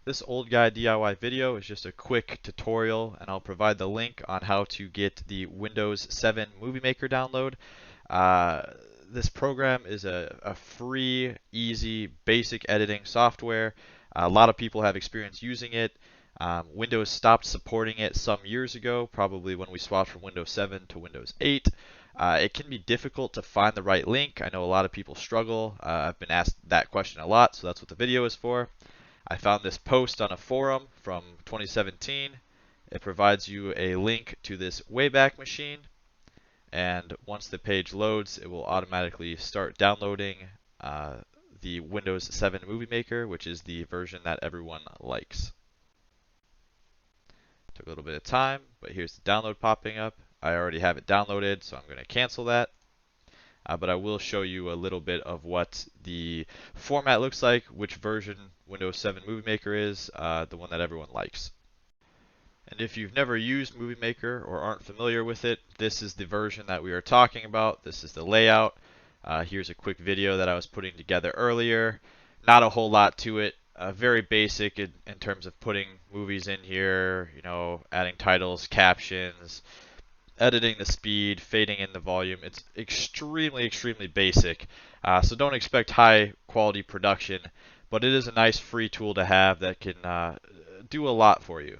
This old guy DIY video is just a quick tutorial, and I'll provide the link on how to get the Windows 7 Movie Maker download. Uh, this program is a free, easy, basic editing software. A lot of people have experience using it. Windows stopped supporting it some years ago, probably when we swapped from Windows 7 to Windows 8. It can be difficult to find the right link. I know a lot of people struggle. I've been asked that question a lot, so that's what the video is for. I found this post on a forum from 2017. It provides you a link to this Wayback Machine, and once the page loads, it will automatically start downloading the Windows 7 Movie Maker, which is the version that everyone likes. Took a little bit of time, but here's the download popping up. I already have it downloaded, so I'm going to cancel that. But I will show you a little bit of what the format looks like, which version Windows 7 Movie Maker is, the one that everyone likes. And if you've never used Movie Maker or aren't familiar with it, this is the version that we are talking about. This is the layout. Here's a quick video that I was putting together earlier. Not a whole lot to it. Very basic in terms of putting movies in here, adding titles, captions, editing the speed, fading in the volume. It's extremely, extremely basic. So don't expect high quality production, but it is a nice free tool to have that can do a lot for you.